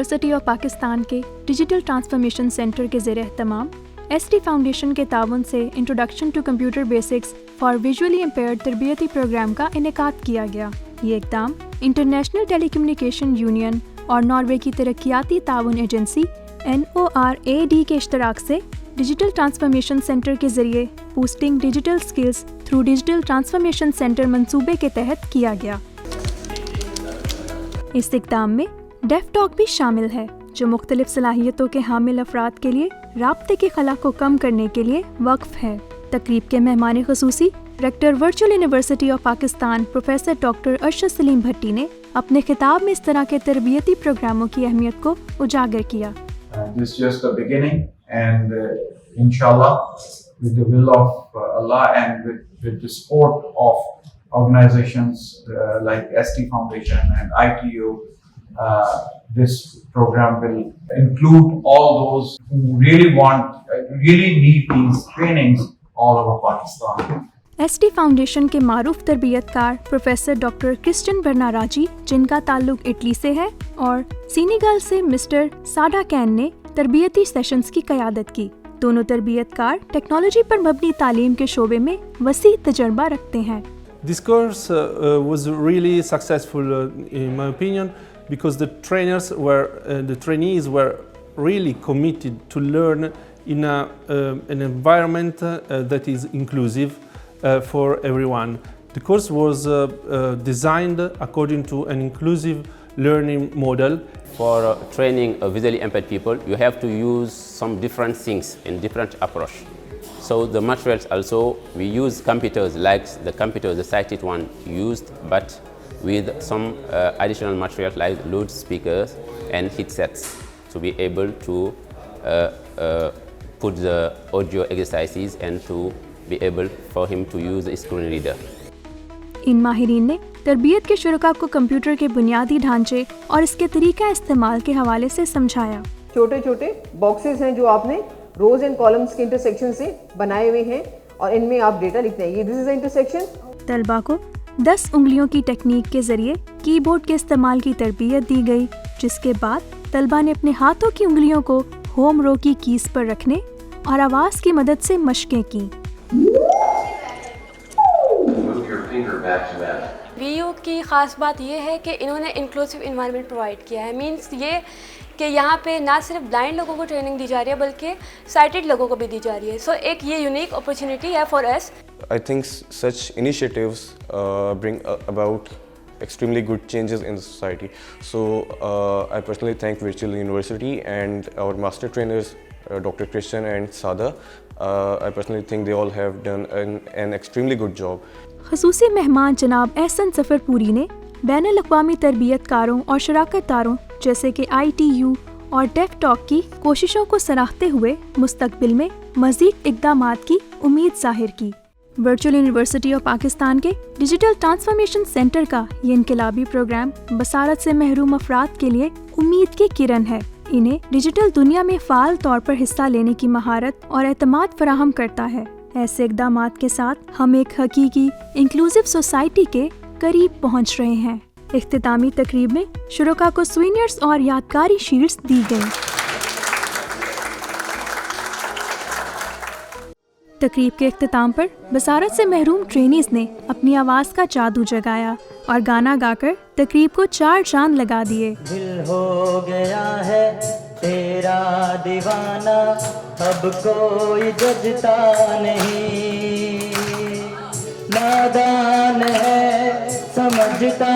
University of Pakistan کے digital transformation centre کے زیر اہتمام ایس ٹی فاؤنڈیشن کے تعاون سے introduction to computer basics for visually impaired تربیتی پروگرام کا انعقاد کیا گیا۔ یہ اقدام انٹرنیشنل ٹیلی کمیونیکیشن یونین اور ناروے کی ترقیاتی تعاون ایجنسی NORAD کے اشتراک سے ڈیجیٹل ٹرانسفارمیشن سینٹر کے ذریعے boosting digital skills through digital transformation centre منصوبے کے تحت کیا گیا۔ اس اقدام میں ڈیف ٹاک بھی شامل ہے، جو مختلف صلاحیتوں کے حامل افراد کے لیے رابطے کے خلا کو کم کرنے کے لیے وقف ہے۔ تقریب کے مہمان خصوصی rector virtual university of Pakistan professor doctor Arshad Saleem Bhatti نے اپنے خطاب میں اس طرح کے تربیتی پروگراموں کی اہمیت کو اجاگر کیا۔ This is just a beginning, and inshallah, with the will of Allah and with the support of organizations like ST Foundation and ITU, this program will include all those who really need these trainings all over Pakistan. S T foundation کے معروف تربیت کار professor doctor Christian برناراجی، جن کا تعلق Italy سے ہے، اور Senegal سے مسٹر ساڈا کین نے تربیتی سیشنز کی قیادت کی۔ دونوں تربیت کار ٹیکنالوجی پر مبنی تعلیم کے شعبے میں وسیع تجربہ رکھتے ہیں۔ This course was really successful in my opinion because the trainees were really committed to learn in an environment that is inclusive for everyone. The course was designed according to an inclusive learning model. For training visually impaired people, you have to use some different things in different approach. So the materials also, we use computers like the cited one used, but with some additional materials like loudspeakers and headsets to be able to put the audio exercises and to be able for him to use the screen reader. ان ماہرین نے تربیت کے شرکاء کو computer کے بنیادی ڈھانچے اور اس کے طریقہ استعمال کے حوالے سے سمجھایا۔ چھوٹے چھوٹے باکسز ہیں جو آپ نے روز اینڈ کالمز کے انٹرسیکشن سے بنائے ہوئے ہیں، اور ان میں آپ ڈیٹا لکھتے ہیں۔ یہ دس از انٹرسیکشن۔ طلباء کو 10 انگلیوں کی ٹیکنیک کے ذریعے کی بورڈ کے استعمال کی تربیت دی گئی، جس کے بعد طلباء نے اپنے ہاتھوں کی انگلیوں کو ہوم رو کی کیز پر رکھنے اور آواز کی مدد سے مشقیں کیں۔ وی یو کی خاص بات یہ ہے کہ انہوں نے انکلوسیو انوائرمنٹ پرووائڈ کیا ہے، مینس یہ کہ یہاں پہ نہ صرف بلائنڈ لوگوں کو ٹریننگ دی جا رہی ہے بلکہ سائٹڈ لوگوں کو بھی دی جا رہی ہے۔ سو ایک یہ یونیک اپرچونیٹی ہے for S. I think such initiatives bring about extremely good changes in the society. So I personally thank Virtual University and our master trainers, Dr. Christian and Sada. I personally think they all have done an extremely good job. خصوصی مہمان جناب احسن ظفر پوری نے بین الاقوامی تربیت کاروں اور شراکت داروں جیسے کہ ITU اور ڈیف ٹاک کی کوششوں کو سراہتے ہوئے مستقبل میں مزید اقدامات کی امید ظاہر کی۔ ورچوئل یونیورسٹی آف پاکستان کے ڈیجیٹل ٹرانسفارمیشن سینٹر کا یہ انقلابی پروگرام بصارت سے محروم افراد کے لیے امید کی کرن ہے۔ انہیں ڈیجیٹل دنیا میں فعال طور پر حصہ لینے کی مہارت اور اعتماد فراہم کرتا ہے۔ ایسے اقدامات کے ساتھ ہم ایک حقیقی انکلوسیو سوسائٹی کے قریب پہنچ رہے ہیں۔ اختتامی تقریب میں شرکاء کو سوینئرز اور یادگاری شیلڈز دی گئیں۔ تقریب کے اختتام پر بصارت سے محروم ٹرینیز نے اپنی آواز کا جادو جگایا اور گانا گا کر تقریب کو 4 چاند لگا دیے۔ دل ہو گیا ہے تیرا دیوانہ، اب کوئی ججتا نہیں، نادان ہے سمجھتا